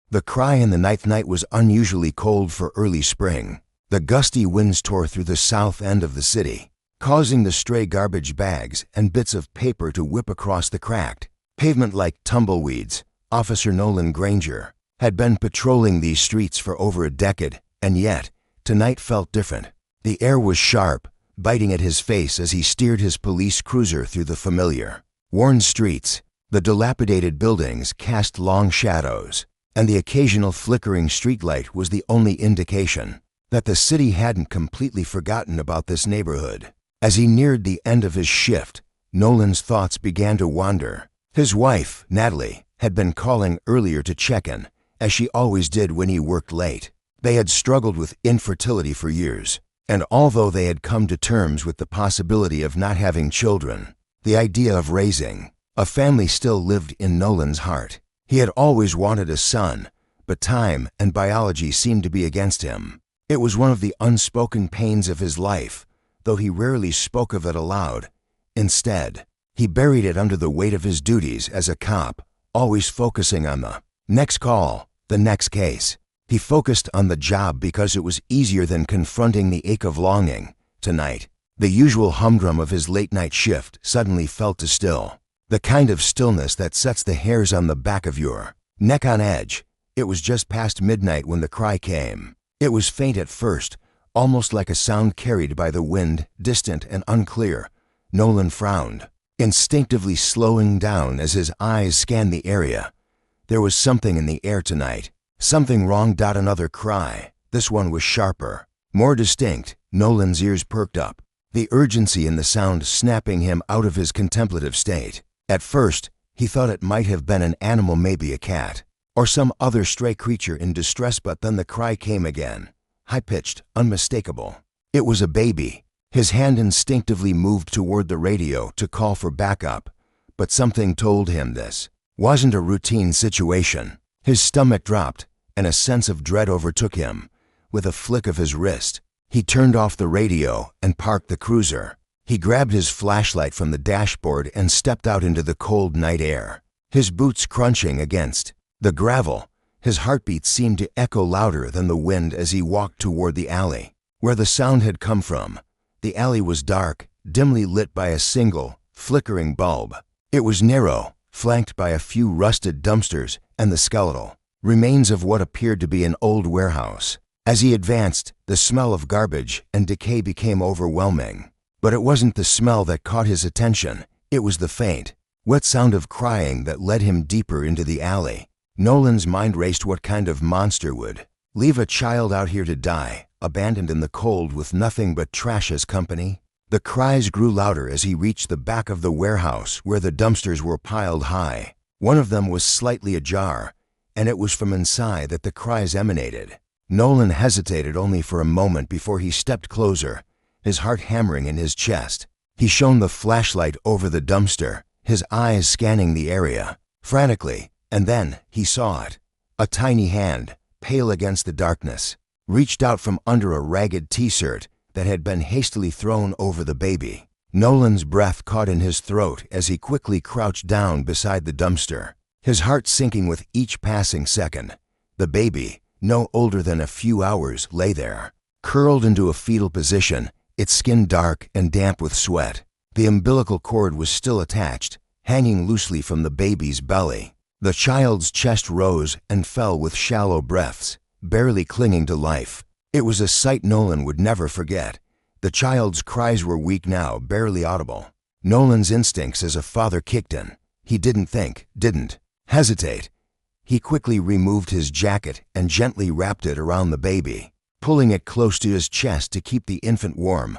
The cry in the ninth night was unusually cold for early spring. The gusty winds tore through the south end of the city, causing the stray garbage bags and bits of paper to whip across the cracked pavement like tumbleweeds. Officer Nolan Granger had been patrolling these streets for over a decade, and yet, tonight felt different. The air was sharp, biting at his face as he steered his police cruiser through the familiar, worn streets. The dilapidated buildings cast long shadows, and the occasional flickering streetlight was the only indication that the city hadn't completely forgotten about this neighborhood. As he neared the end of his shift, Nolan's thoughts began to wander. His wife, Natalie, had been calling earlier to check in, as she always did when he worked late. They had struggled with infertility for years, and although they had come to terms with the possibility of not having children, the idea of raising a family still lived in Nolan's heart. He had always wanted a son, but time and biology seemed to be against him. It was one of the unspoken pains of his life, though he rarely spoke of it aloud. Instead, he buried it under the weight of his duties as a cop, always focusing on the next call, the next case. He focused on the job because it was easier than confronting the ache of longing. Tonight, the usual humdrum of his late-night shift suddenly fell to still. The kind of stillness that sets the hairs on the back of your neck on edge. It was just past midnight when the cry came. It was faint at first, almost like a sound carried by the wind, distant and unclear. Nolan frowned, instinctively slowing down as his eyes scanned the area. There was something in the air tonight. Something wrong. Another cry. This one was sharper, more distinct. Nolan's ears perked up, the urgency in the sound snapping him out of his contemplative state. At first, he thought it might have been an animal, maybe a cat, or some other stray creature in distress, but then the cry came again, high-pitched, unmistakable. It was a baby. His hand instinctively moved toward the radio to call for backup, but something told him this wasn't a routine situation. His stomach dropped, and a sense of dread overtook him. With a flick of his wrist, he turned off the radio and parked the cruiser. He grabbed his flashlight from the dashboard and stepped out into the cold night air, his boots crunching against the gravel. His heartbeat seemed to echo louder than the wind as he walked toward the alley where the sound had come from. The alley was dark, dimly lit by a single, flickering bulb. It was narrow, flanked by a few rusted dumpsters and the skeletal remains of what appeared to be an old warehouse. As he advanced, the smell of garbage and decay became overwhelming. But it wasn't the smell that caught his attention. It was the faint, wet sound of crying that led him deeper into the alley. Nolan's mind raced. What kind of monster would leave a child out here to die, abandoned in the cold with nothing but trash as company? The cries grew louder as he reached the back of the warehouse where the dumpsters were piled high. One of them was slightly ajar, and it was from inside that the cries emanated. Nolan hesitated only for a moment before he stepped closer, his heart hammering in his chest. He shone the flashlight over the dumpster, his eyes scanning the area frantically, and then he saw it. A tiny hand, pale against the darkness, reached out from under a ragged t-shirt that had been hastily thrown over the baby. Nolan's breath caught in his throat as he quickly crouched down beside the dumpster, his heart sinking with each passing second. The baby, no older than a few hours, lay there, curled into a fetal position, its skin dark and damp with sweat. The umbilical cord was still attached, hanging loosely from the baby's belly. The child's chest rose and fell with shallow breaths, barely clinging to life. It was a sight Nolan would never forget. The child's cries were weak now, barely audible. Nolan's instincts as a father kicked in. He didn't hesitate. He quickly removed his jacket and gently wrapped it around the baby, pulling it close to his chest to keep the infant warm.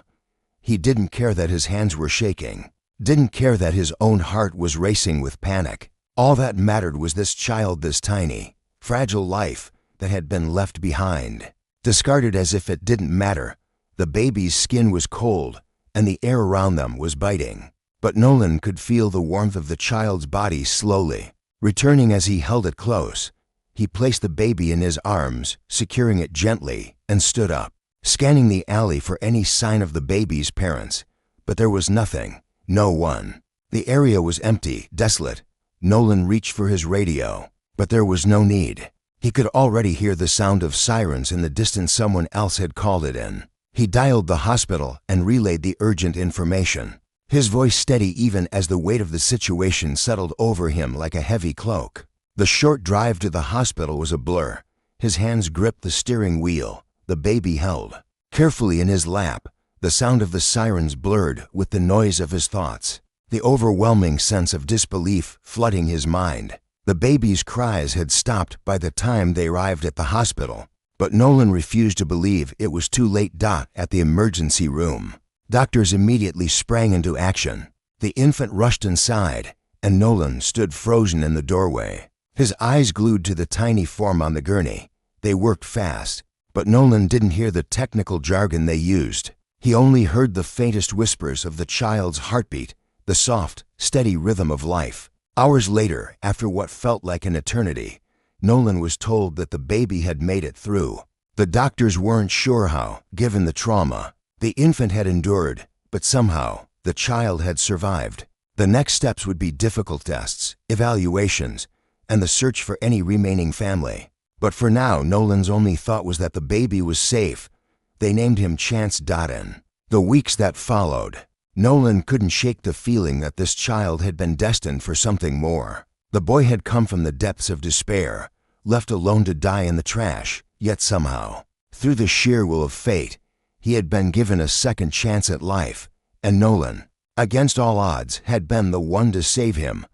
He didn't care that his hands were shaking, didn't care that his own heart was racing with panic. All that mattered was this child, this tiny, fragile life that had been left behind, discarded as if it didn't matter. The baby's skin was cold, and the air around them was biting. But Nolan could feel the warmth of the child's body slowly returning as he held it close. He placed the baby in his arms, securing it gently, and stood up, scanning the alley for any sign of the baby's parents. But there was nothing, no one. The area was empty, desolate. Nolan reached for his radio, but there was no need. He could already hear the sound of sirens in the distance. Someone else had called it in. He dialed the hospital and relayed the urgent information, his voice steady even as the weight of the situation settled over him like a heavy cloak. The short drive to the hospital was a blur. His hands gripped the steering wheel, the baby held carefully in his lap. The sound of the sirens blurred with the noise of his thoughts, the overwhelming sense of disbelief flooding his mind. The baby's cries had stopped by the time they arrived at the hospital, but Nolan refused to believe it was too late. At the emergency room, doctors immediately sprang into action. The infant rushed inside, and Nolan stood frozen in the doorway, his eyes glued to the tiny form on the gurney. They worked fast, but Nolan didn't hear the technical jargon they used. He only heard the faintest whispers of the child's heartbeat, the soft, steady rhythm of life. Hours later, after what felt like an eternity, Nolan was told that the baby had made it through. The doctors weren't sure how, given the trauma the infant had endured, but somehow the child had survived. The next steps would be difficult tests, evaluations, and the search for any remaining family. But for now, Nolan's only thought was that the baby was safe. They named him Chance. In the weeks that followed, Nolan couldn't shake the feeling that this child had been destined for something more. The boy had come from the depths of despair, left alone to die in the trash, yet somehow, through the sheer will of fate, he had been given a second chance at life, and Nolan, against all odds, had been the one to save him.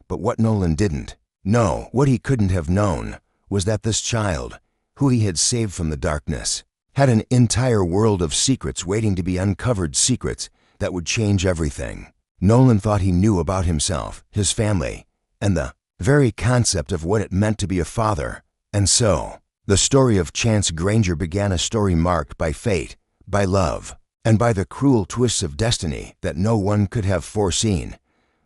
But what Nolan didn't know, what he couldn't have known, was that this child, who he had saved from the darkness, had an entire world of secrets waiting to be uncovered, secrets that would change everything. Nolan thought he knew about himself, his family, and the very concept of what it meant to be a father. And so, the story of Chance Granger began, a story marked by fate, by love, and by the cruel twists of destiny that no one could have foreseen.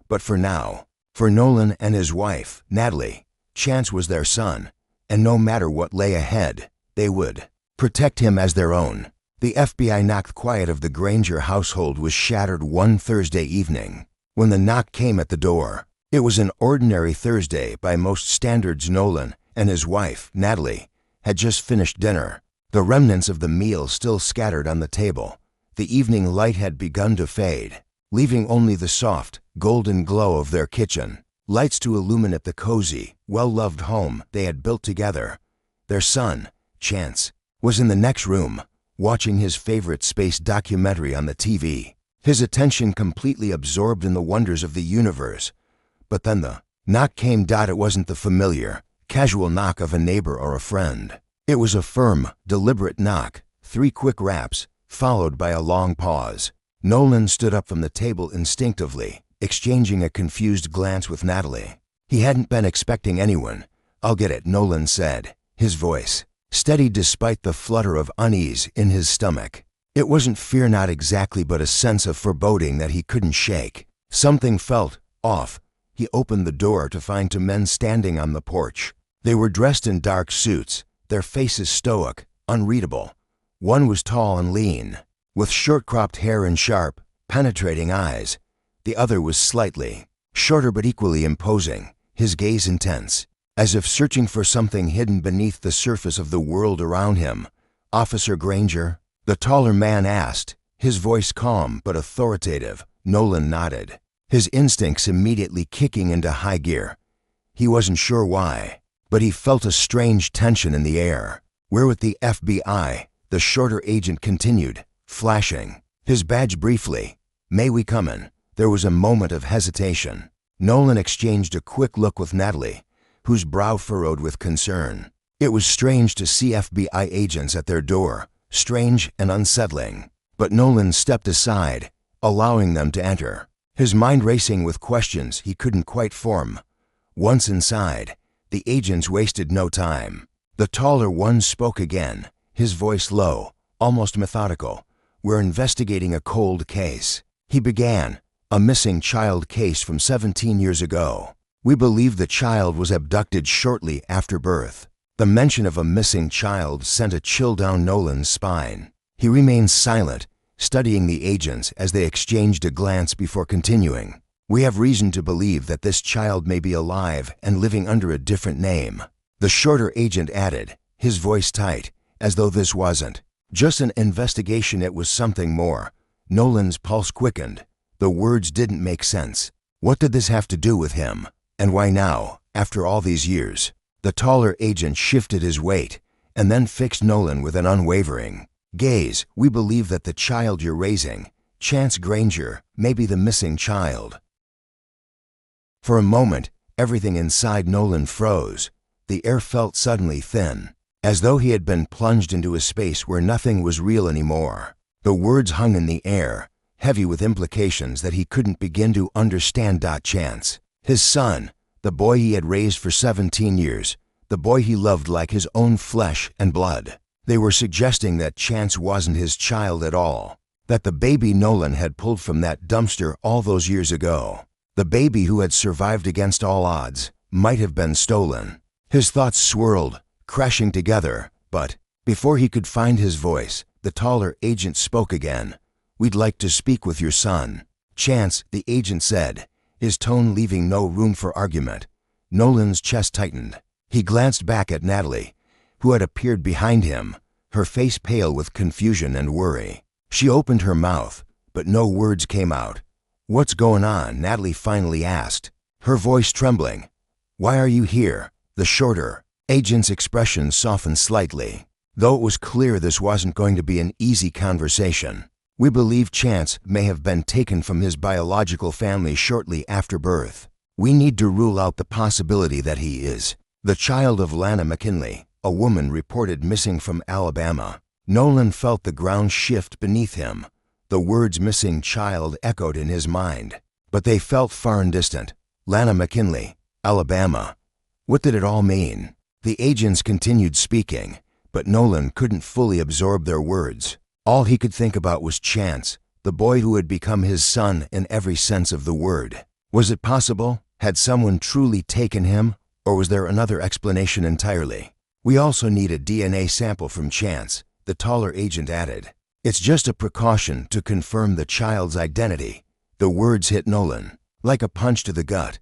But for now, for Nolan and his wife, Natalie, Chance was their son, and no matter what lay ahead, they would protect him as their own. The FBI knocked. Quiet of the Granger household was shattered one Thursday evening. When the knock came at the door, it was an ordinary Thursday by most standards. Nolan and his wife, Natalie, had just finished dinner, the remnants of the meal still scattered on the table. The evening light had begun to fade, leaving only the soft, golden glow of their kitchen lights to illuminate the cozy, well-loved home they had built together. Their son, Chance, was in the next room, watching his favorite space documentary on the TV, his attention completely absorbed in the wonders of the universe. But then the knock came. It wasn't the familiar, casual knock of a neighbor or a friend. It was a firm, deliberate knock, 3 quick raps, followed by a long pause. Nolan stood up from the table instinctively, exchanging a confused glance with Natalie. He hadn't been expecting anyone. "I'll get it," Nolan said, his voice steady despite the flutter of unease in his stomach. It wasn't fear, not exactly, but a sense of foreboding that he couldn't shake. Something felt off. He opened the door to find 2 men standing on the porch. They were dressed in dark suits, their faces stoic, unreadable. One was tall and lean, with short-cropped hair and sharp, penetrating eyes. The other was slightly shorter but equally imposing, his gaze intense, as if searching for something hidden beneath the surface of the world around him. "Officer Granger?" the taller man asked, his voice calm but authoritative. Nolan nodded, his instincts immediately kicking into high gear. He wasn't sure why, but he felt a strange tension in the air. "We're with the FBI," the shorter agent continued, flashing his badge briefly. "May we come in?" There was a moment of hesitation. Nolan exchanged a quick look with Natalie, whose brow furrowed with concern. It was strange to see FBI agents at their door, strange and unsettling. But Nolan stepped aside, allowing them to enter, his mind racing with questions he couldn't quite form. Once inside, the agents wasted no time. The taller one spoke again, his voice low, almost methodical. "We're investigating a cold case," he began, "a missing child case from 17 years ago. We believe the child was abducted shortly after birth." The mention of a missing child sent a chill down Nolan's spine. He remained silent, studying the agents as they exchanged a glance before continuing. "We have reason to believe that this child may be alive and living under a different name." The shorter agent added, his voice tight, as though this wasn't just an investigation, it was something more. Nolan's pulse quickened. The words didn't make sense. What did this have to do with him? And why now, after all these years? The taller agent shifted his weight and then fixed Nolan with an unwavering gaze. We believe that the child you're raising, Chance Granger, may be the missing child. For a moment, everything inside Nolan froze. The air felt suddenly thin, as though he had been plunged into a space where nothing was real anymore. The words hung in the air, heavy with implications that he couldn't begin to understand. Chance, his son, the boy he had raised for 17 years, the boy he loved like his own flesh and blood. They were suggesting that Chance wasn't his child at all, that the baby Nolan had pulled from that dumpster all those years ago, the baby who had survived against all odds, might have been stolen. His thoughts swirled, crashing together, but before he could find his voice, the taller agent spoke again. "We'd like to speak with your son." "Chance," the agent said, his tone leaving no room for argument. Nolan's chest tightened. He glanced back at Natalie, who had appeared behind him, her face pale with confusion and worry. She opened her mouth, but no words came out. "What's going on?" Natalie finally asked, her voice trembling. "Why are you here?" The shorter agent's expression softened slightly, though it was clear this wasn't going to be an easy conversation. "We believe Chance may have been taken from his biological family shortly after birth. We need to rule out the possibility that he is the child of Lana McKinley, a woman reported missing from Alabama." Nolan felt the ground shift beneath him. The words "missing child" echoed in his mind, but they felt far and distant. Lana McKinley, Alabama. What did it all mean? The agents continued speaking, but Nolan couldn't fully absorb their words. All he could think about was Chance, the boy who had become his son in every sense of the word. Was it possible? Had someone truly taken him, or was there another explanation entirely? "We also need a DNA sample from Chance," the taller agent added. "It's just a precaution to confirm the child's identity." The words hit Nolan like a punch to the gut.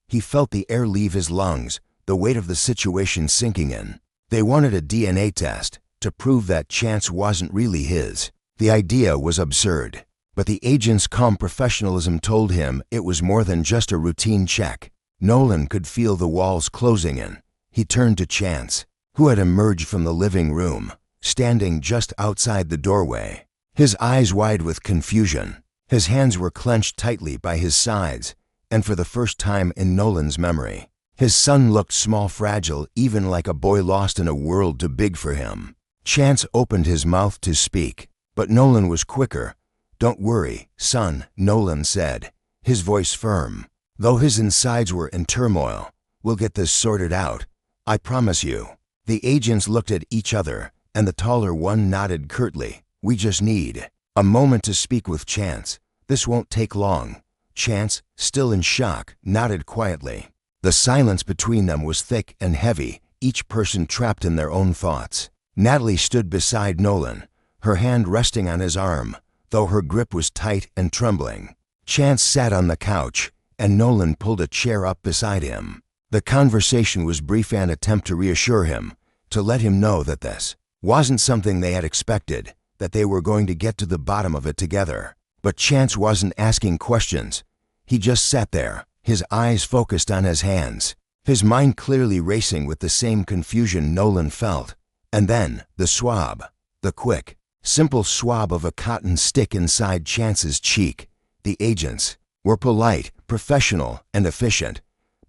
He felt the air leave his lungs, the weight of the situation sinking in. They wanted a DNA test to prove that Chance wasn't really his. The idea was absurd, but the agent's calm professionalism told him it was more than just a routine check. Nolan could feel the walls closing in. He turned to Chance, who had emerged from the living room, standing just outside the doorway, his eyes wide with confusion. His hands were clenched tightly by his sides, and for the first time in Nolan's memory, his son looked small, fragile, even like a boy lost in a world too big for him. Chance opened his mouth to speak, but Nolan was quicker. "Don't worry, son," Nolan said, his voice firm, though his insides were in turmoil. "We'll get this sorted out. I promise you." The agents looked at each other, and the taller one nodded curtly. "We just need a moment to speak with Chance. This won't take long." Chance, still in shock, nodded quietly. The silence between them was thick and heavy, each person trapped in their own thoughts. Natalie stood beside Nolan, her hand resting on his arm, though her grip was tight and trembling. Chance sat on the couch, and Nolan pulled a chair up beside him. The conversation was brief, an attempt to reassure him, to let him know that this wasn't something they had expected, that they were going to get to the bottom of it together. But Chance wasn't asking questions. He just sat there, his eyes focused on his hands, his mind clearly racing with the same confusion Nolan felt. And then, the swab, the quick, simple swab of a cotton stick inside Chance's cheek. The agents were polite, professional, and efficient,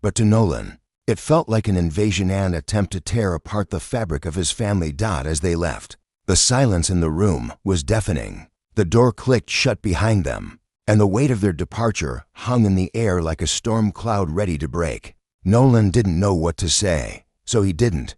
but to Nolan, it felt like an invasion, an attempt to tear apart the fabric of his family. As they left, the silence in the room was deafening. The door clicked shut behind them, and the weight of their departure hung in the air like a storm cloud ready to break. Nolan didn't know what to say, so he didn't.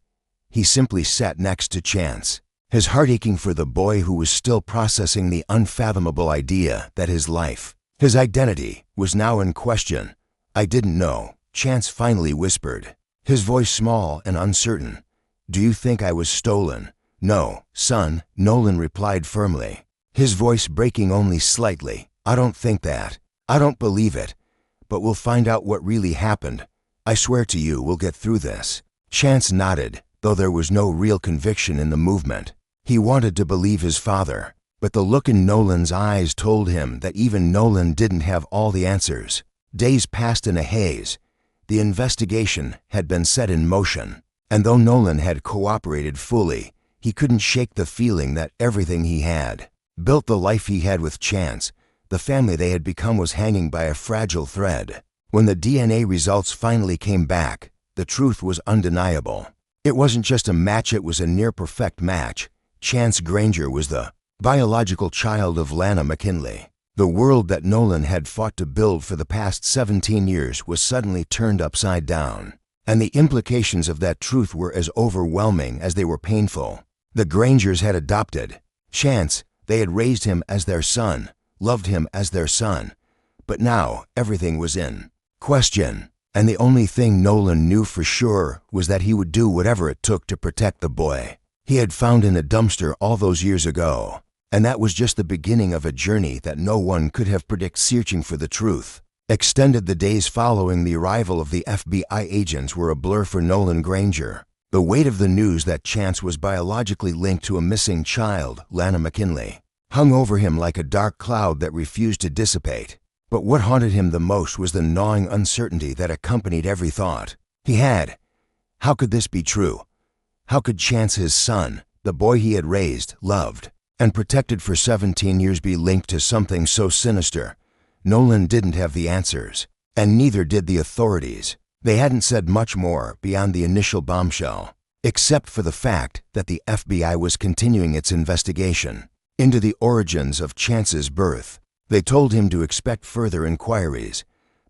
He simply sat next to Chance, his heart aching for the boy who was still processing the unfathomable idea that his life, his identity, was now in question. "I didn't know," Chance finally whispered, his voice small and uncertain. "Do you think I was stolen?" "No, son," Nolan replied firmly, his voice breaking only slightly. "I don't think that. I don't believe it. But we'll find out what really happened. I swear to you we'll get through this." Chance nodded, though there was no real conviction in the movement. He wanted to believe his father, but the look in Nolan's eyes told him that even Nolan didn't have all the answers. Days passed in a haze. The investigation had been set in motion, and though Nolan had cooperated fully, he couldn't shake the feeling that everything he had built, the life he had with Chance, the family they had become, was hanging by a fragile thread. When the DNA results finally came back, the truth was undeniable. It wasn't just a match, it was a near-perfect match. Chance Granger was the biological child of Lana McKinley. The world that Nolan had fought to build for the past 17 years was suddenly turned upside down, and the implications of that truth were as overwhelming as they were painful. The Grangers had adopted Chance. They had raised him as their son, loved him as their son, but now everything was in question, and the only thing Nolan knew for sure was that he would do whatever it took to protect the boy he had found in a dumpster all those years ago. And that was just the beginning of a journey that no one could have predicted. Searching for the truth extended. The days following the arrival of the FBI agents were a blur for Nolan Granger. The weight of the news that Chance was biologically linked to a missing child, Lana McKinley, hung over him like a dark cloud that refused to dissipate. But what haunted him the most was the gnawing uncertainty that accompanied every thought he had. How could this be true? How could Chance, his son, the boy he had raised, loved, and protected for 17 years, be linked to something so sinister? Nolan didn't have the answers, and neither did the authorities. They hadn't said much more beyond the initial bombshell, except for the fact that the FBI was continuing its investigation into the origins of Chance's birth. They told him to expect further inquiries,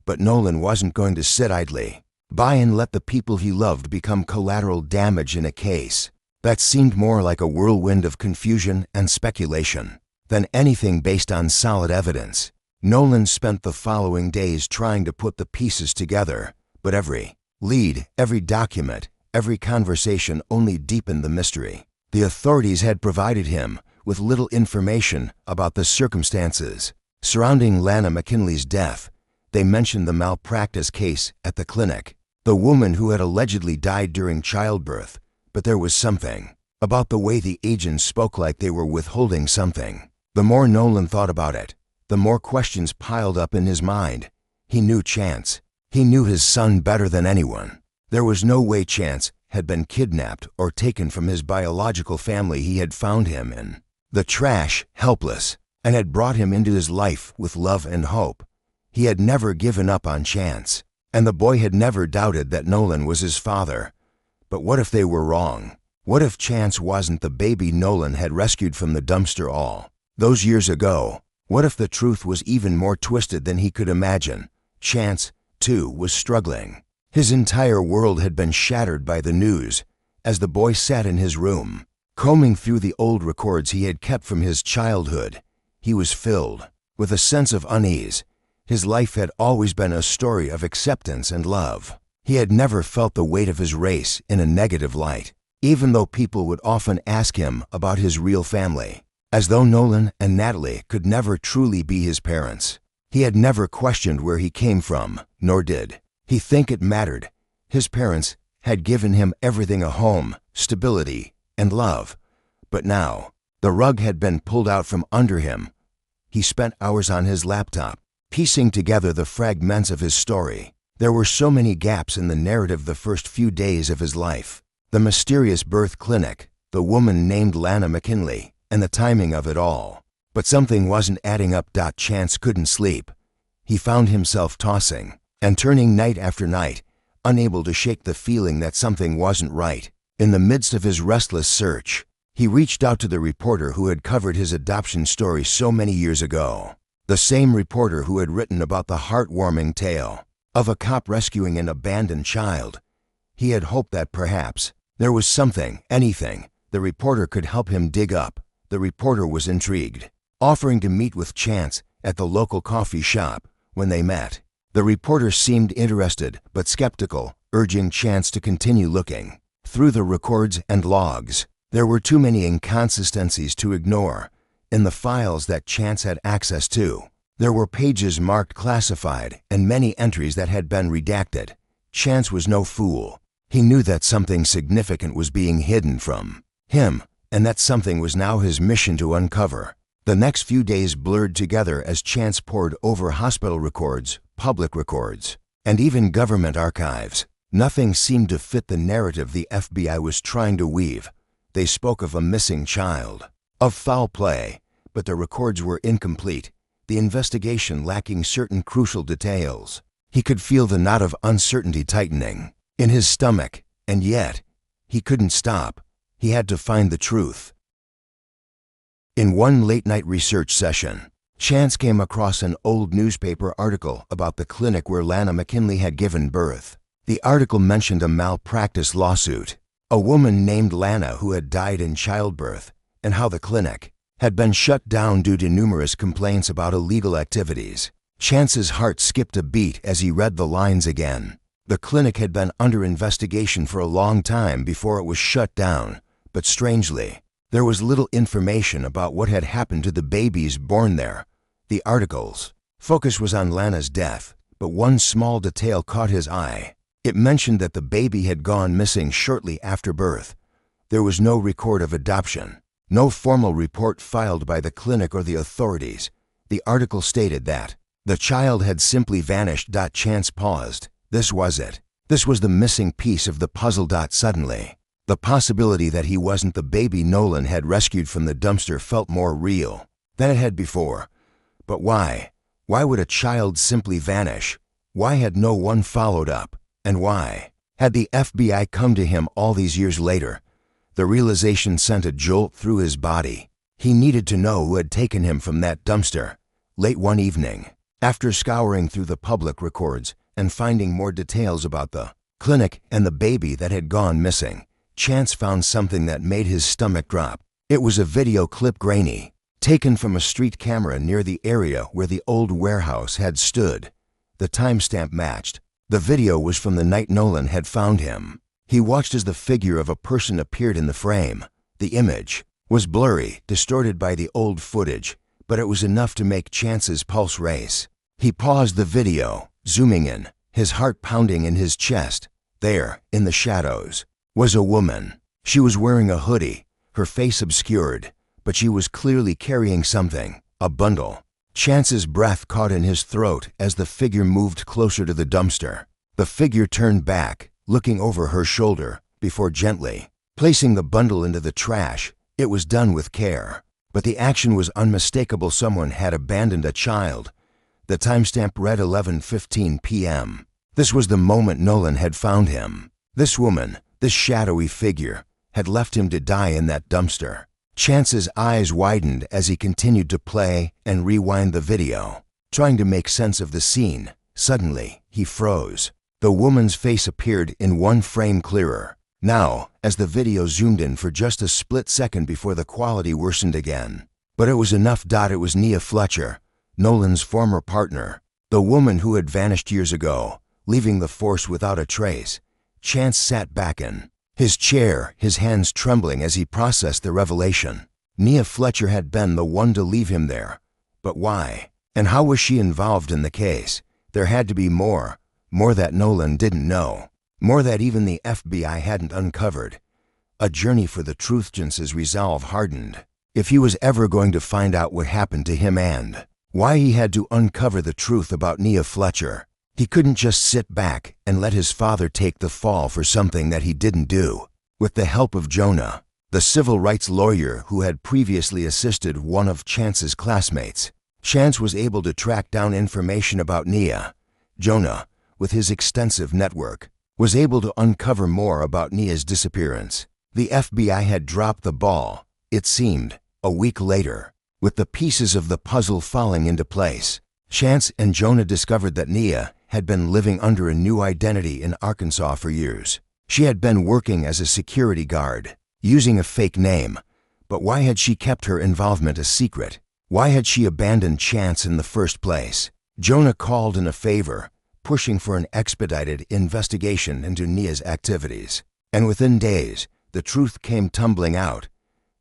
but Nolan wasn't going to sit idly by and let the people he loved become collateral damage in a case that seemed more like a whirlwind of confusion and speculation than anything based on solid evidence. Nolan spent the following days trying to put the pieces together, but every lead, every document, every conversation only deepened the mystery. The authorities had provided him with little information about the circumstances surrounding Lana McKinley's death. They mentioned the malpractice case at the clinic, the woman who had allegedly died during childbirth, but there was something about the way the agents spoke, like they were withholding something. The more Nolan thought about it, the more questions piled up in his mind. He knew Chance. He knew his son better than anyone. There was no way Chance had been kidnapped or taken from his biological family. He had found him in the trash, helpless, and had brought him into his life with love and hope. He had never given up on Chance, and the boy had never doubted that Nolan was his father. But what if they were wrong? What if Chance wasn't the baby Nolan had rescued from the dumpster all those years ago? What if the truth was even more twisted than he could imagine? Chance, too, was struggling. His entire world had been shattered by the news. As the boy sat in his room, combing through the old records he had kept from his childhood, he was filled with a sense of unease. His life had always been a story of acceptance and love. He had never felt the weight of his race in a negative light, even though people would often ask him about his real family, as though Nolan and Natalie could never truly be his parents. He had never questioned where he came from, nor did he think it mattered. His parents had given him everything: a home, stability, and love. But now, the rug had been pulled out from under him. He spent hours on his laptop, piecing together the fragments of his story. There were so many gaps in the narrative. The first few days of his life, the mysterious birth clinic, the woman named Lana McKinley, and the timing of it all. But something wasn't adding up. Chance couldn't sleep. He found himself tossing and turning night after night, unable to shake the feeling that something wasn't right. In the midst of his restless search, he reached out to the reporter who had covered his adoption story so many years ago. The same reporter who had written about the heartwarming tale of a cop rescuing an abandoned child. He had hoped that perhaps there was something, anything, the reporter could help him dig up. The reporter was intrigued, offering to meet with Chance at the local coffee shop. When they met, the reporter seemed interested but skeptical, urging Chance to continue looking through the records and logs. There were too many inconsistencies to ignore. In the files that Chance had access to, there were pages marked classified and many entries that had been redacted. Chance was no fool. He knew that something significant was being hidden from him, and that something was now his mission to uncover. The next few days blurred together as Chance pored over hospital records, public records, and even government archives. Nothing seemed to fit the narrative the FBI was trying to weave. They spoke of a missing child, of foul play, but the records were incomplete, the investigation lacking certain crucial details. He could feel the knot of uncertainty tightening in his stomach, and yet he couldn't stop. He had to find the truth. In one late-night research session, Chance came across an old newspaper article about the clinic where Lana McKinley had given birth. The article mentioned a malpractice lawsuit, a woman named Lana who had died in childbirth, and how the clinic had been shut down due to numerous complaints about illegal activities. Chance's heart skipped a beat as he read the lines again. The clinic had been under investigation for a long time before it was shut down, but strangely, there was little information about what had happened to the babies born there. The article's focus was on Lana's death, but one small detail caught his eye. It mentioned that the baby had gone missing shortly after birth. There was no record of adoption, no formal report filed by the clinic or the authorities. The article stated that the child had simply vanished. Chance paused. This was it. This was the missing piece of the puzzle. Suddenly, the possibility that he wasn't the baby Nolan had rescued from the dumpster felt more real than it had before. But why? Why would a child simply vanish? Why had no one followed up? And why had the FBI come to him all these years later? The realization sent a jolt through his body. He needed to know who had taken him from that dumpster. Late one evening, after scouring through the public records and finding more details about the clinic and the baby that had gone missing, Chance found something that made his stomach drop. It was a video clip, grainy, taken from a street camera near the area where the old warehouse had stood. The timestamp matched. The video was from the night Nolan had found him. He watched as the figure of a person appeared in the frame. The image was blurry, distorted by the old footage, but it was enough to make Chance's pulse race. He paused the video, zooming in, his heart pounding in his chest. There, in the shadows, was a woman. She was wearing a hoodie, her face obscured, but she was clearly carrying something, a bundle. Chance's breath caught in his throat as the figure moved closer to the dumpster. The figure turned back, looking over her shoulder, before gently placing the bundle into the trash. It was done with care, but the action was unmistakable. Someone had abandoned a child. The timestamp read 11:15 p.m. This was the moment Nolan had found him. This woman, this shadowy figure, had left him to die in that dumpster. Chance's eyes widened as he continued to play and rewind the video, trying to make sense of the scene. Suddenly, he froze. The woman's face appeared in one frame clearer. Now, as the video zoomed in for just a split second before the quality worsened again. But it was enough. It was Nia Fletcher, Nolan's former partner, the woman who had vanished years ago, leaving the force without a trace. Chance sat back in his chair, his hands trembling as he processed the revelation. Nia Fletcher had been the one to leave him there. But why? And how was she involved in the case? There had to be more that Nolan didn't know, more that even the FBI hadn't uncovered. A journey for the truth. Chance's resolve hardened. If he was ever going to find out what happened to him and why he had to uncover the truth about Nia Fletcher, he couldn't just sit back and let his father take the fall for something that he didn't do. With the help of Jonah, the civil rights lawyer who had previously assisted one of Chance's classmates, Chance was able to track down information about Nia. Jonah, with his extensive network, was able to uncover more about Nia's disappearance. The FBI had dropped the ball, it seemed, a week later. With the pieces of the puzzle falling into place, Chance and Jonah discovered that Nia had been living under a new identity in Arkansas for years. She had been working as a security guard, using a fake name. But why had she kept her involvement a secret? Why had she abandoned Chance in the first place? Jonah called in a favor, pushing for an expedited investigation into Nia's activities. And within days, the truth came tumbling out.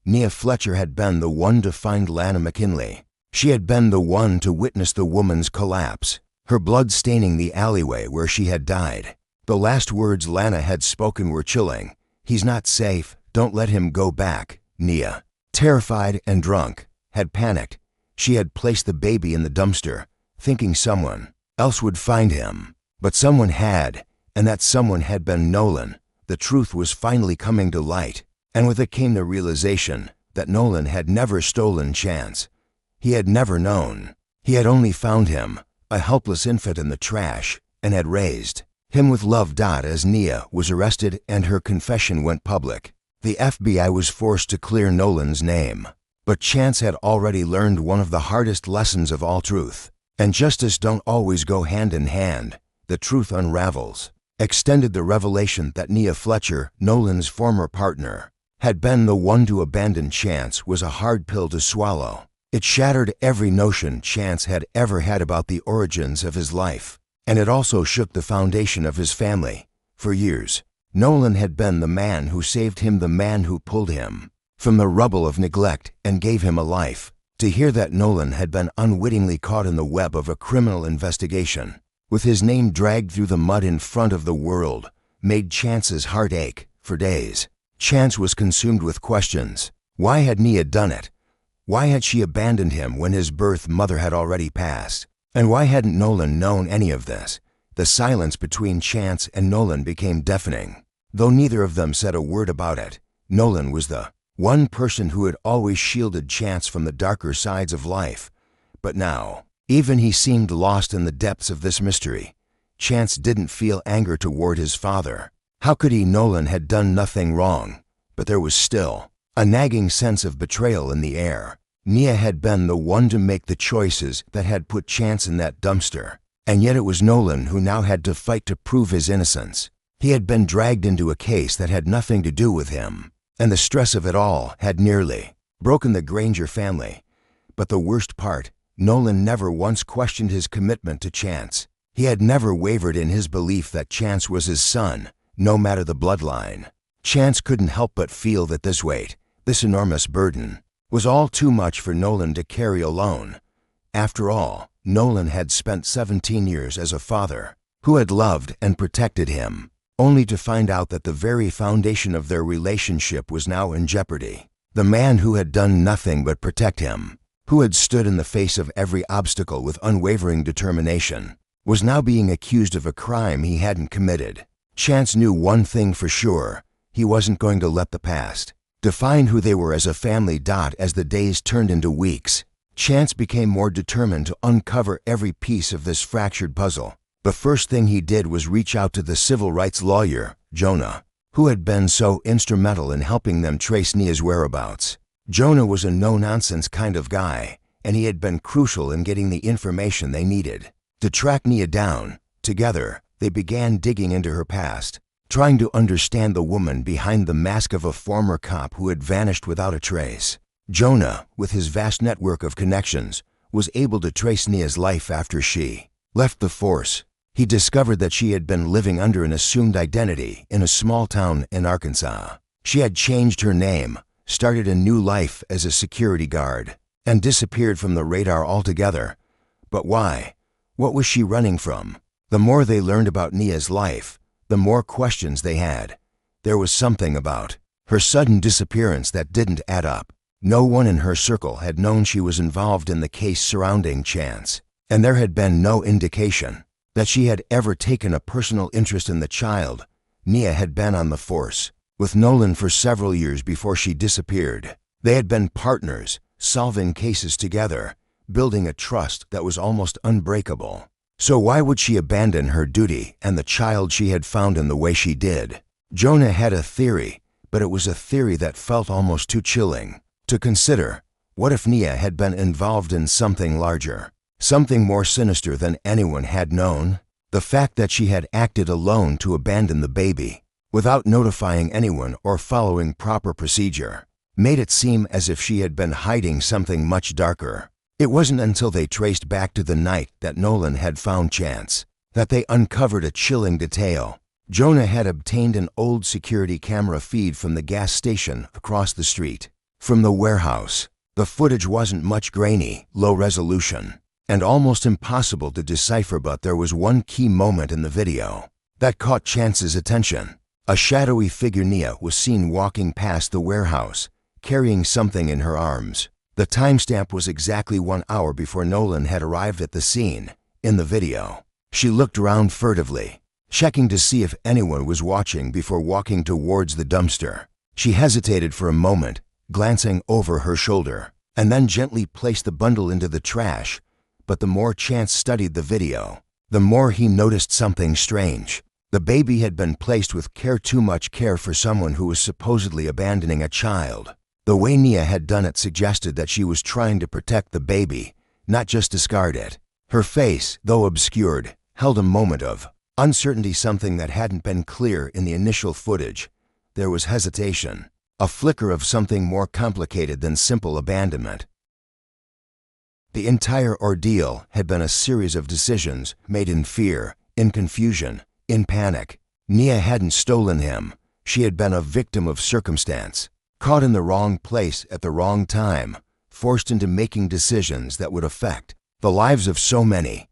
Nia Fletcher had been the one to find Lana McKinley. She had been the one to witness the woman's collapse, her blood staining the alleyway where she had died. The last words Lana had spoken were chilling. "He's not safe. Don't let him go back." Nia, terrified and drunk, had panicked. She had placed the baby in the dumpster, thinking someone else would find him. But someone had, and that someone had been Nolan. The truth was finally coming to light, and with it came the realization that Nolan had never stolen Chance. He had never known. He had only found him, a helpless infant in the trash, and had raised him with love. As Nia was arrested and her confession went public, the FBI was forced to clear Nolan's name. But Chance had already learned one of the hardest lessons of all: truth and justice don't always go hand in hand. The truth unravels. Extended the revelation that Nia Fletcher, Nolan's former partner, had been the one to abandon Chance was a hard pill to swallow. It shattered every notion Chance had ever had about the origins of his life, and it also shook the foundation of his family. For years, Nolan had been the man who saved him, the man who pulled him from the rubble of neglect and gave him a life. To hear that Nolan had been unwittingly caught in the web of a criminal investigation, with his name dragged through the mud in front of the world, made Chance's heart ache for days. Chance was consumed with questions. Why had Nia done it? Why had she abandoned him when his birth mother had already passed? And why hadn't Nolan known any of this? The silence between Chance and Nolan became deafening. Though neither of them said a word about it, Nolan was the one person who had always shielded Chance from the darker sides of life. But now, even he seemed lost in the depths of this mystery. Chance didn't feel anger toward his father. How could he? Nolan had done nothing wrong, but there was still a nagging sense of betrayal in the air. Nia had been the one to make the choices that had put Chance in that dumpster, and yet it was Nolan who now had to fight to prove his innocence. He had been dragged into a case that had nothing to do with him, and the stress of it all had nearly broken the Granger family. But the worst part, Nolan never once questioned his commitment to Chance. He had never wavered in his belief that Chance was his son, no matter the bloodline. Chance couldn't help but feel that this weight, this enormous burden, was all too much for Nolan to carry alone. After all, Nolan had spent 17 years as a father who had loved and protected him, only to find out that the very foundation of their relationship was now in jeopardy. The man who had done nothing but protect him, who had stood in the face of every obstacle with unwavering determination, was now being accused of a crime he hadn't committed. Chance knew one thing for sure: he wasn't going to let the past define who they were as a family. As the days turned into weeks, Chance became more determined to uncover every piece of this fractured puzzle. The first thing he did was reach out to the civil rights lawyer, Jonah, who had been so instrumental in helping them trace Nia's whereabouts. Jonah was a no-nonsense kind of guy, and he had been crucial in getting the information they needed to track Nia down. Together, they began digging into her past, trying to understand the woman behind the mask of a former cop who had vanished without a trace. Jonah, with his vast network of connections, was able to trace Nia's life after she left the force. He discovered that she had been living under an assumed identity in a small town in Arkansas. She had changed her name, started a new life as a security guard, and disappeared from the radar altogether. But why? What was she running from? The more they learned about Nia's life, the more questions they had. There was something about her sudden disappearance that didn't add up. No one in her circle had known she was involved in the case surrounding Chance, and there had been no indication that she had ever taken a personal interest in the child. Nia had been on the force with Nolan for several years before she disappeared. They had been partners, solving cases together, building a trust that was almost unbreakable. So why would she abandon her duty and the child she had found in the way she did? Jonah had a theory, but it was a theory that felt almost too chilling to consider. What if Nia had been involved in something larger, something more sinister than anyone had known? The fact that she had acted alone to abandon the baby, without notifying anyone or following proper procedure, made it seem as if she had been hiding something much darker. It wasn't until they traced back to the night that Nolan had found Chance that they uncovered a chilling detail. Jonah had obtained an old security camera feed from the gas station across the street from the warehouse. The footage wasn't much, grainy, low resolution, and almost impossible to decipher, but there was one key moment in the video. that caught Chance's attention. A shadowy figure, Nia, was seen walking past the warehouse, carrying something in her arms. The timestamp was exactly 1 hour before Nolan had arrived at the scene in the video. She looked around furtively, checking to see if anyone was watching before walking towards the dumpster. She hesitated for a moment, glancing over her shoulder, and then gently placed the bundle into the trash. But the more Chance studied the video, the more he noticed something strange. The baby had been placed with care, too much care for someone who was supposedly abandoning a child. The way Nia had done it suggested that she was trying to protect the baby, not just discard it. Her face, though obscured, held a moment of uncertainty, something that hadn't been clear in the initial footage. There was hesitation, a flicker of something more complicated than simple abandonment. The entire ordeal had been a series of decisions made in fear, in confusion, in panic. Nia hadn't stolen him. She had been a victim of circumstance, caught in the wrong place at the wrong time, forced into making decisions that would affect the lives of so many.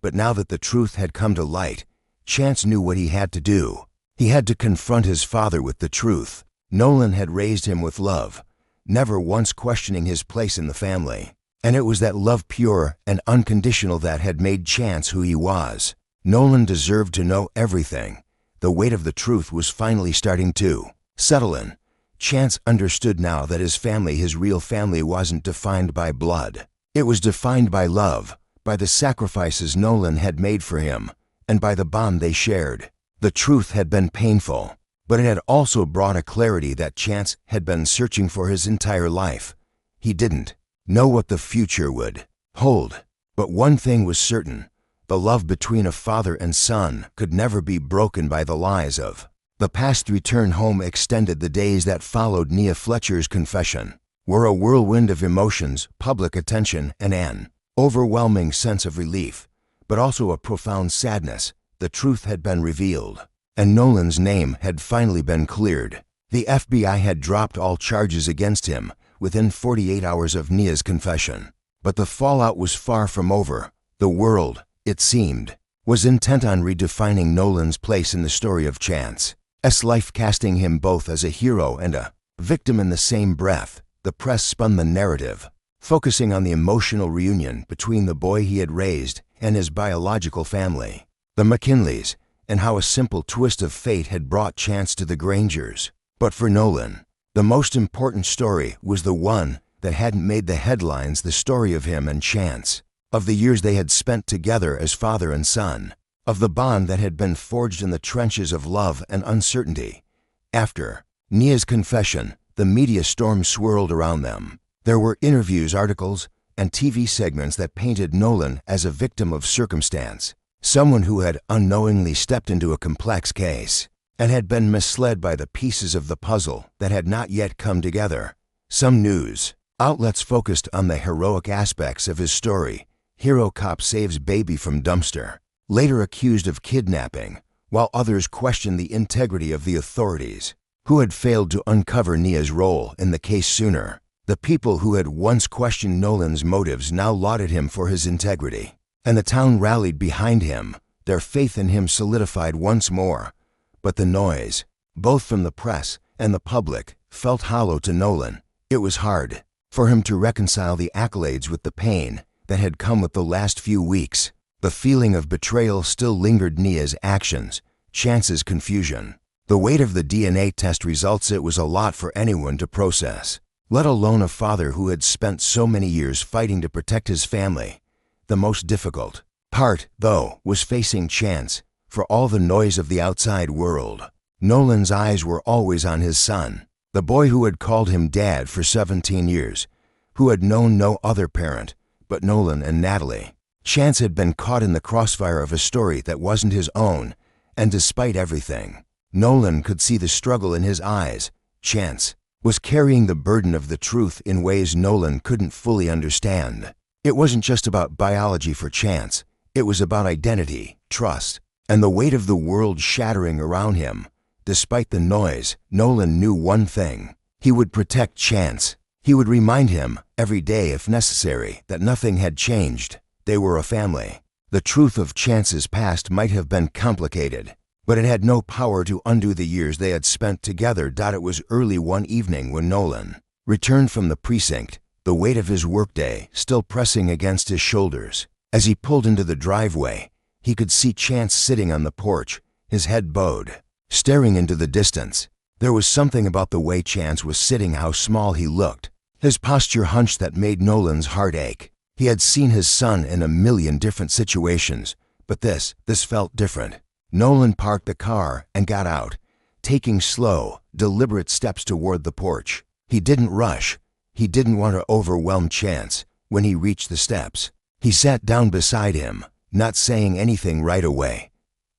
But now that the truth had come to light, Chance knew what he had to do. He had to confront his father with the truth. Nolan had raised him with love, never once questioning his place in the family. And it was that love, pure and unconditional, that had made Chance who he was. Nolan deserved to know everything. The weight of the truth was finally starting to settle in. Chance understood now that his family, his real family, wasn't defined by blood. It was defined by love, by the sacrifices Nolan had made for him, and by the bond they shared. The truth had been painful, but it had also brought a clarity that Chance had been searching for his entire life. He didn't know what the future would hold, but one thing was certain: the love between a father and son could never be broken by the lies of the past. Return home extended. The days that followed Nia Fletcher's confession were a whirlwind of emotions, public attention, and an overwhelming sense of relief, but also a profound sadness. The truth had been revealed, and Nolan's name had finally been cleared. The FBI had dropped all charges against him within 48 hours of Nia's confession. But the fallout was far from over. The world, it seemed, was intent on redefining Nolan's place in the story of Chance's life, casting him both as a hero and a victim in the same breath. The press spun the narrative, focusing on the emotional reunion between the boy he had raised and his biological family, the McKinleys, and how a simple twist of fate had brought Chance to the Grangers. But for Nolan, the most important story was the one that hadn't made the headlines: the story of him and Chance, of the years they had spent together as father and son, of the bond that had been forged in the trenches of love and uncertainty. After Nia's confession, the media storm swirled around them. There were interviews, articles, and TV segments that painted Nolan as a victim of circumstance, someone who had unknowingly stepped into a complex case and had been misled by the pieces of the puzzle that had not yet come together. Some news outlets focused on the heroic aspects of his story: hero cop saves baby from dumpster, later accused of kidnapping, while others questioned the integrity of the authorities, who had failed to uncover Nia's role in the case sooner. The people who had once questioned Nolan's motives now lauded him for his integrity, and the town rallied behind him. Their faith in him solidified once more. But the noise, both from the press and the public, felt hollow to Nolan. It was hard for him to reconcile the accolades with the pain that had come with the last few weeks. The feeling of betrayal still lingered. Nia's actions, Chance's confusion, the weight of the DNA test results. It was a lot for anyone to process, let alone a father who had spent so many years fighting to protect his family. The most difficult part, though, was facing Chance. For all the noise of the outside world, Nolan's eyes were always on his son, the boy who had called him dad for 17 years, who had known no other parent but Nolan and Natalie. Chance had been caught in the crossfire of a story that wasn't his own, and despite everything, Nolan could see the struggle in his eyes. Chance was carrying the burden of the truth in ways Nolan couldn't fully understand. It wasn't just about biology for Chance. It was about identity, trust, and the weight of the world shattering around him. Despite the noise, Nolan knew one thing: he would protect Chance. He would remind him, every day if necessary, that nothing had changed. They were a family. The truth of Chance's past might have been complicated, but it had no power to undo the years they had spent together. It was early one evening when Nolan returned from the precinct, the weight of his workday still pressing against his shoulders. As he pulled into the driveway, he could see Chance sitting on the porch, his head bowed, staring into the distance. There was something about the way Chance was sitting, how small he looked, his posture hunched, that made Nolan's heart ache. He had seen his son in a million different situations, but this felt different. Nolan parked the car and got out, taking slow, deliberate steps toward the porch. He didn't rush. He didn't want to overwhelm Chance. When he reached the steps, he sat down beside him, not saying anything right away.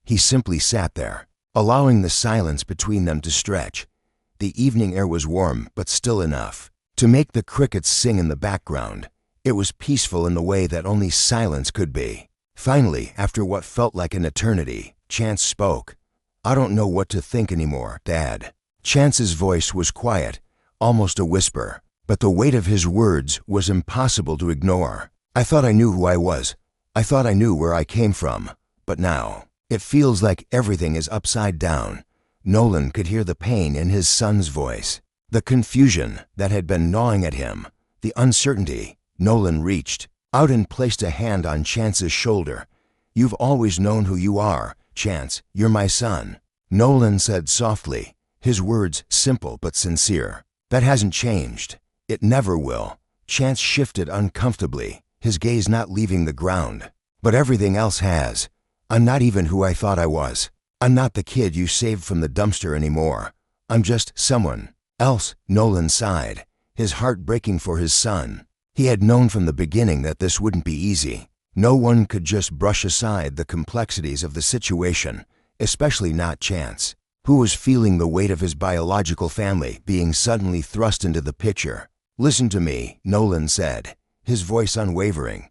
He simply sat there, allowing the silence between them to stretch. The evening air was warm, but still enough to make the crickets sing in the background. It was peaceful in the way that only silence could be. Finally, after what felt like an eternity, Chance spoke. "I don't know what to think anymore, Dad." Chance's voice was quiet, almost a whisper, but the weight of his words was impossible to ignore. "I thought I knew who I was. I thought I knew where I came from. But now, it feels like everything is upside down." Nolan could hear the pain in his son's voice, the confusion that had been gnawing at him, the uncertainty. Nolan reached out and placed a hand on Chance's shoulder. "You've always known who you are, Chance. You're my son," Nolan said softly, his words simple but sincere. "That hasn't changed. It never will." Chance shifted uncomfortably, his gaze not leaving the ground. "But everything else has. I'm not even who I thought I was. I'm not the kid you saved from the dumpster anymore. I'm just someone else." Nolan sighed, his heart breaking for his son. He had known from the beginning that this wouldn't be easy. No one could just brush aside the complexities of the situation, especially not Chance, who was feeling the weight of his biological family being suddenly thrust into the picture. "Listen to me," Nolan said, his voice unwavering.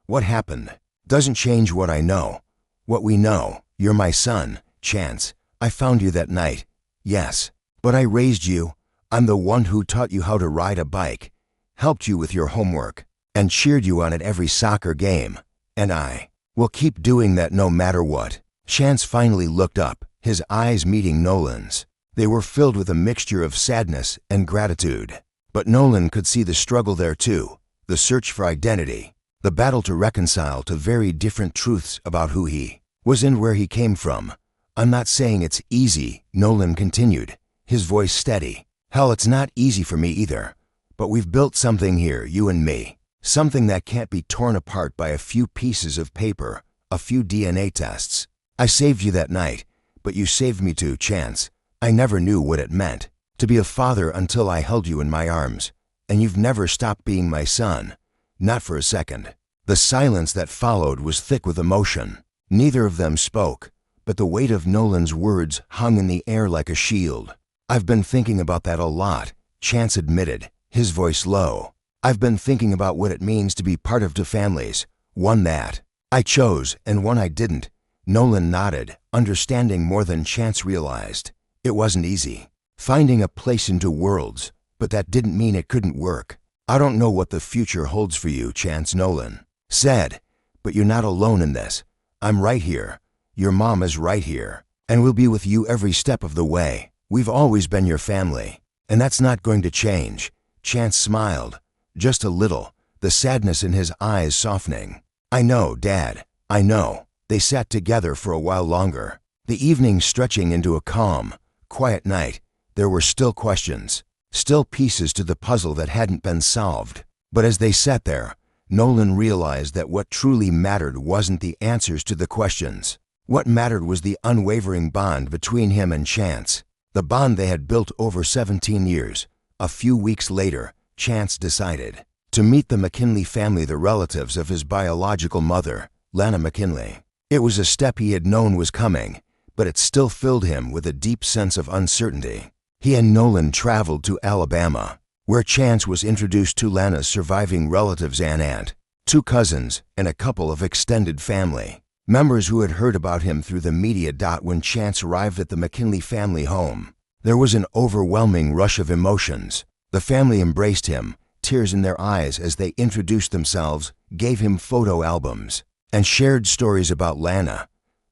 "What happened doesn't change what I know. What we know. You're my son, Chance. I found you that night. Yes, but I raised you. I'm the one who taught you how to ride a bike, helped you with your homework, and cheered you on at every soccer game. And I will keep doing that no matter what." Chance finally looked up, his eyes meeting Nolan's. They were filled with a mixture of sadness and gratitude. But Nolan could see the struggle there too, the search for identity, the battle to reconcile to very different truths about who he was and where he came from. "I'm not saying it's easy," Nolan continued, his voice steady. "Hell, it's not easy for me either. But we've built something here, you and me. Something that can't be torn apart by a few pieces of paper, a few DNA tests. I saved you that night, but you saved me too, Chance. I never knew what it meant to be a father until I held you in my arms. And you've never stopped being my son. Not for a second." The silence that followed was thick with emotion. Neither of them spoke, but the weight of Nolan's words hung in the air like a shield. "I've been thinking about that a lot," Chance admitted, his voice low. "I've been thinking about what it means to be part of two families, one that I chose and one I didn't." Nolan nodded, understanding more than Chance realized. It wasn't easy, finding a place in two worlds, but that didn't mean it couldn't work. "I don't know what the future holds for you, Chance," Nolan said, "but you're not alone in this. I'm right here. Your mom is right here, and we'll be with you every step of the way. We've always been your family, and that's not going to change." Chance smiled, just a little, the sadness in his eyes softening. "I know, Dad, I know." They sat together for a while longer, the evening stretching into a calm, quiet night. There were still questions, still pieces to the puzzle that hadn't been solved. But as they sat there, Nolan realized that what truly mattered wasn't the answers to the questions. What mattered was the unwavering bond between him and Chance, the bond they had built over 17 years. A few weeks later, Chance decided to meet the McKinley family, the relatives of his biological mother, Lana McKinley. It was a step he had known was coming, but it still filled him with a deep sense of uncertainty. He and Nolan traveled to Alabama, where Chance was introduced to Lana's surviving relatives, an aunt, two cousins, and a couple of extended family members who had heard about him through the media. When Chance arrived at the McKinley family home, there was an overwhelming rush of emotions. The family embraced him, tears in their eyes as they introduced themselves, gave him photo albums, and shared stories about Lana.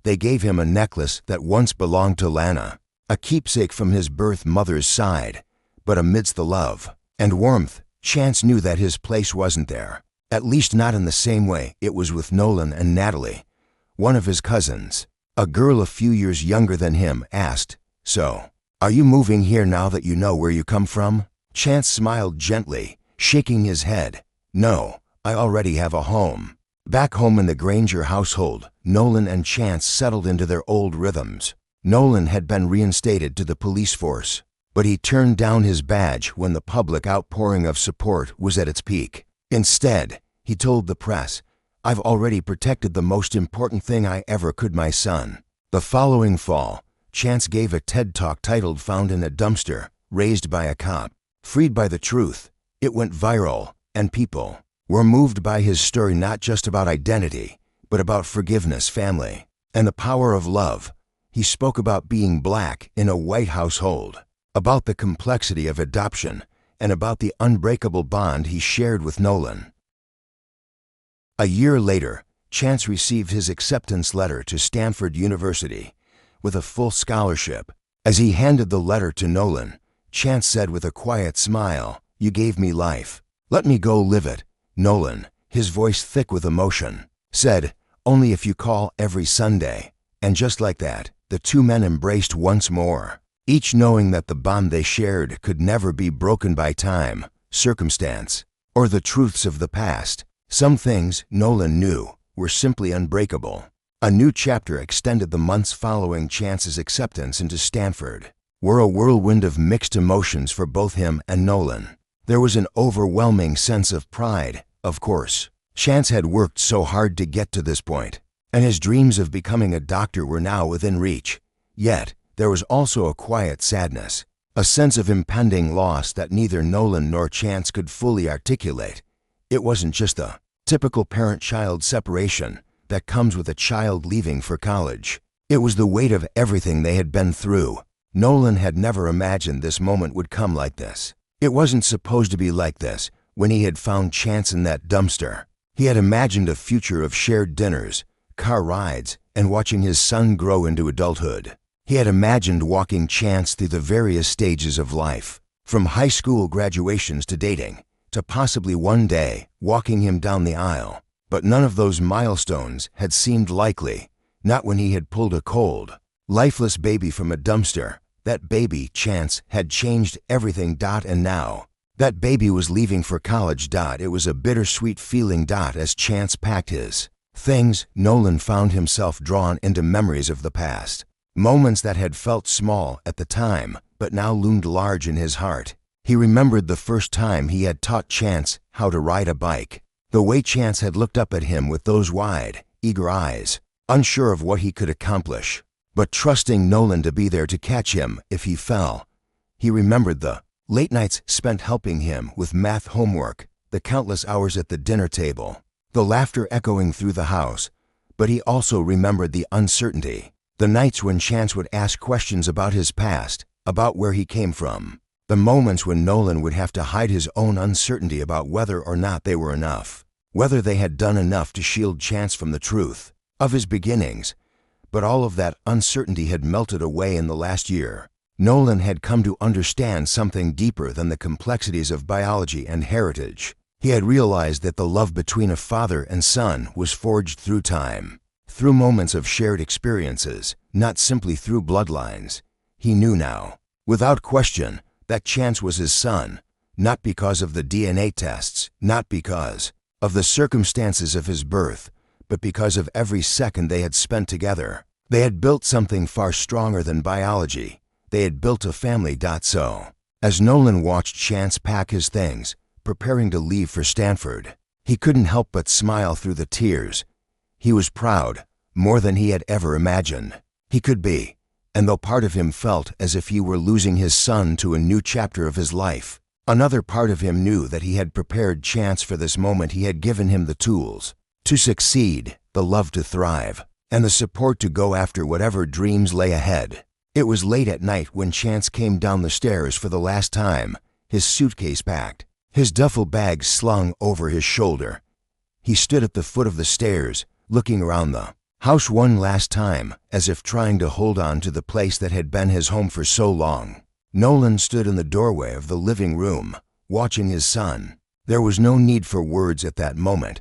They gave him a necklace that once belonged to Lana, a keepsake from his birth mother's side. But amidst the love and warmth, Chance knew that his place wasn't there. At least not in the same way it was with Nolan and Natalie. One of his cousins, a girl a few years younger than him, asked, "So, are you moving here now that you know where you come from?" Chance smiled gently, shaking his head. "No, I already have a home." Back home in the Granger household, Nolan and Chance settled into their old rhythms. Nolan had been reinstated to the police force, but he turned down his badge when the public outpouring of support was at its peak. Instead, he told the press, "I've already protected the most important thing I ever could, my son." The following fall, Chance gave a TED Talk titled "Found in a Dumpster, Raised by a Cop, Freed by the Truth." It went viral, and people were moved by his story, not just about identity, but about forgiveness, family, and the power of love. He spoke about being black in a white household, about the complexity of adoption, and about the unbreakable bond he shared with Nolan. A year later, Chance received his acceptance letter to Stanford University with a full scholarship. As he handed the letter to Nolan, Chance said with a quiet smile, "You gave me life. Let me go live it." Nolan, his voice thick with emotion, said, "Only if you call every Sunday." And just like that, the two men embraced once more, each knowing that the bond they shared could never be broken by time, circumstance, or the truths of the past. Some things, Nolan knew, were simply unbreakable. A new chapter extended the months following Chance's acceptance into Stanford, were a whirlwind of mixed emotions for both him and Nolan. There was an overwhelming sense of pride, of course. Chance had worked so hard to get to this point, and his dreams of becoming a doctor were now within reach. Yet, there was also a quiet sadness, a sense of impending loss that neither Nolan nor Chance could fully articulate. It wasn't just the typical parent-child separation that comes with a child leaving for college. It was the weight of everything they had been through. Nolan had never imagined this moment would come like this. It wasn't supposed to be like this when he had found Chance in that dumpster. He had imagined a future of shared dinners, car rides, and watching his son grow into adulthood. He had imagined walking Chance through the various stages of life, from high school graduations to dating, to possibly one day walking him down the aisle. But none of those milestones had seemed likely, not when he had pulled a cold, lifeless baby from a dumpster. That baby, Chance, had changed everything. And now, that baby was leaving for college. It was a bittersweet feeling. As Chance packed his things, Nolan found himself drawn into memories of the past, moments that had felt small at the time, but now loomed large in his heart. He remembered the first time he had taught Chance how to ride a bike, the way Chance had looked up at him with those wide, eager eyes, unsure of what he could accomplish, but trusting Nolan to be there to catch him if he fell. He remembered the late nights spent helping him with math homework, the countless hours at the dinner table, the laughter echoing through the house. But he also remembered the uncertainty, the nights when Chance would ask questions about his past, about where he came from, the moments when Nolan would have to hide his own uncertainty about whether or not they were enough, whether they had done enough to shield Chance from the truth of his beginnings. But all of that uncertainty had melted away in the last year. Nolan had come to understand something deeper than the complexities of biology and heritage. He had realized that the love between a father and son was forged through time, through moments of shared experiences, not simply through bloodlines. He knew now, without question, that Chance was his son, not because of the DNA tests, not because of the circumstances of his birth, but because of every second they had spent together. They had built something far stronger than biology. They had built a family. So, as Nolan watched Chance pack his things, preparing to leave for Stanford, he couldn't help but smile through the tears. He was proud, more than he had ever imagined he could be, and though part of him felt as if he were losing his son to a new chapter of his life, another part of him knew that he had prepared Chance for this moment. He had given him the tools to succeed, the love to thrive, and the support to go after whatever dreams lay ahead. It was late at night when Chance came down the stairs for the last time, his suitcase packed, his duffel bag slung over his shoulder. He stood at the foot of the stairs, looking around the House one last time, as if trying to hold on to the place that had been his home for so long. Nolan stood in the doorway of the living room, watching his son. There was no need for words at that moment.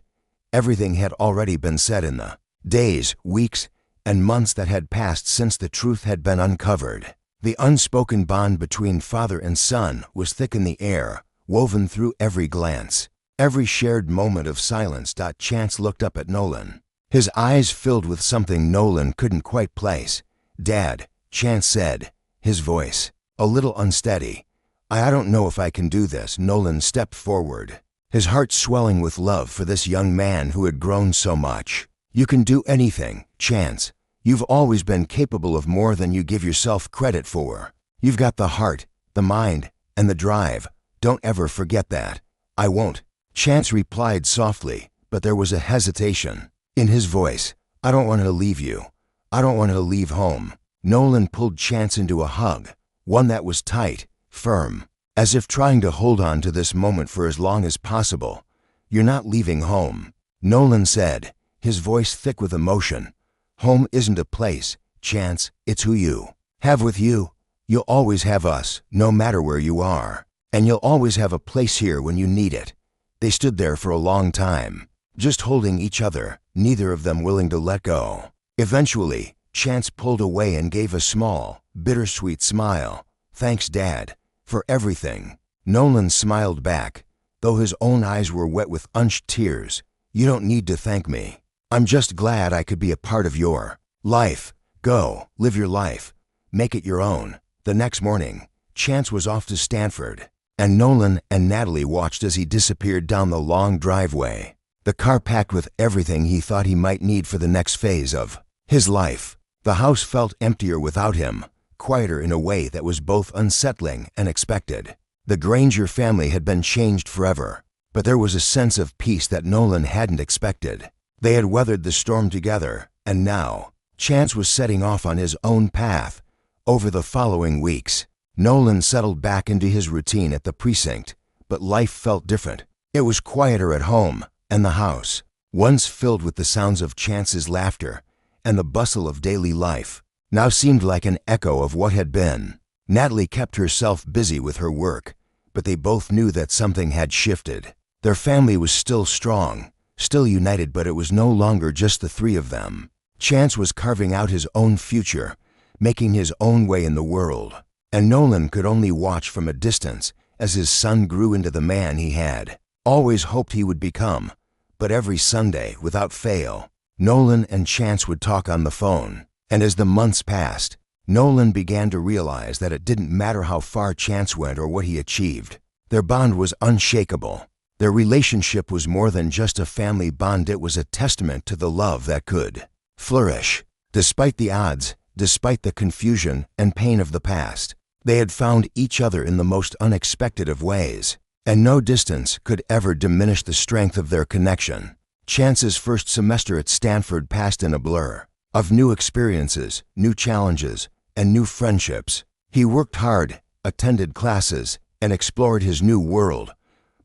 Everything had already been said in the days, weeks, and months that had passed since the truth had been uncovered. The unspoken bond between father and son was thick in the air, woven through every glance, every shared moment of silence. Chance looked up at Nolan. His eyes filled with something Nolan couldn't quite place. "Dad," Chance said, his voice a little unsteady. I don't know if I can do this." Nolan stepped forward, his heart swelling with love for this young man who had grown so much. "You can do anything, Chance. You've always been capable of more than you give yourself credit for. You've got the heart, the mind, and the drive. Don't ever forget that." "I won't," Chance replied softly, but there was a hesitation in his voice. "I don't want to leave you. I don't want to leave home." Nolan pulled Chance into a hug, one that was tight, firm, as if trying to hold on to this moment for as long as possible. "You're not leaving home," Nolan said, his voice thick with emotion. "Home isn't a place, Chance, it's who you have with you. You'll always have us, no matter where you are. And you'll always have a place here when you need it." They stood there for a long time, just holding each other, neither of them willing to let go. Eventually, Chance pulled away and gave a small, bittersweet smile. "Thanks, Dad, for everything." Nolan smiled back, though his own eyes were wet with unshed tears. "You don't need to thank me. I'm just glad I could be a part of your life. Go, live your life. Make it your own." The next morning, Chance was off to Stanford, and Nolan and Natalie watched as he disappeared down the long driveway, the car packed with everything he thought he might need for the next phase of his life. The house felt emptier without him, quieter in a way that was both unsettling and expected. The Granger family had been changed forever, but there was a sense of peace that Nolan hadn't expected. They had weathered the storm together, and now, Chance was setting off on his own path. Over the following weeks, Nolan settled back into his routine at the precinct, but life felt different. It was quieter at home, and the house, once filled with the sounds of Chance's laughter and the bustle of daily life, now seemed like an echo of what had been. Natalie kept herself busy with her work, but they both knew that something had shifted. Their family was still strong, still united, but it was no longer just the three of them. Chance was carving out his own future, making his own way in the world, and Nolan could only watch from a distance as his son grew into the man he had always hoped he would become. But every Sunday, without fail, Nolan and Chance would talk on the phone, and as the months passed, Nolan began to realize that it didn't matter how far Chance went or what he achieved. Their bond was unshakable. Their relationship was more than just a family bond. It was a testament to the love that could flourish. Despite the odds, despite the confusion and pain of the past, they had found each other in the most unexpected of ways, and no distance could ever diminish the strength of their connection. Chance's first semester at Stanford passed in a blur of new experiences, new challenges, and new friendships. He worked hard, attended classes, and explored his new world.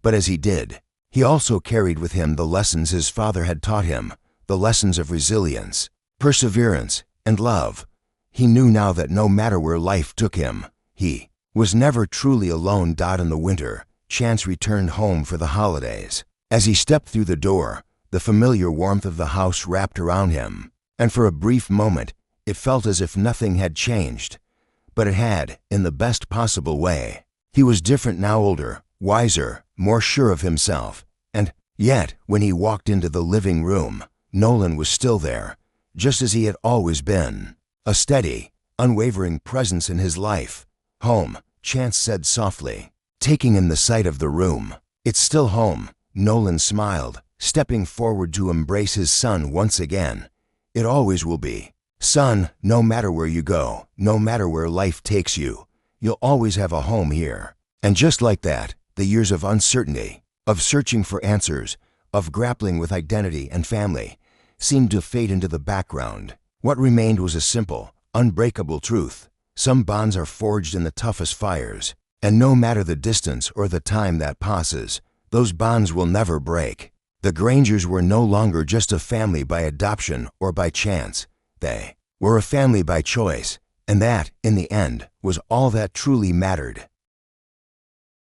But as he did, he also carried with him the lessons his father had taught him, the lessons of resilience, perseverance, and love. He knew now that no matter where life took him, he was never truly alone. In the winter, Chance returned home for the holidays. As he stepped through the door, the familiar warmth of the house wrapped around him, and for a brief moment, it felt as if nothing had changed. But it had, in the best possible way. He was different now, older, wiser, more sure of himself. And yet, when he walked into the living room, Nolan was still there, just as he had always been. A steady, unwavering presence in his life. "Home," Chance said softly, taking in the sight of the room. "It's still home," Nolan smiled, stepping forward to embrace his son once again. "It always will be. Son, no matter where you go, no matter where life takes you, you'll always have a home here." And just like that, the years of uncertainty, of searching for answers, of grappling with identity and family, seemed to fade into the background. What remained was a simple, unbreakable truth. Some bonds are forged in the toughest fires, and no matter the distance or the time that passes, those bonds will never break. The Grangers were no longer just a family by adoption or by chance. They were a family by choice, and that, in the end, was all that truly mattered.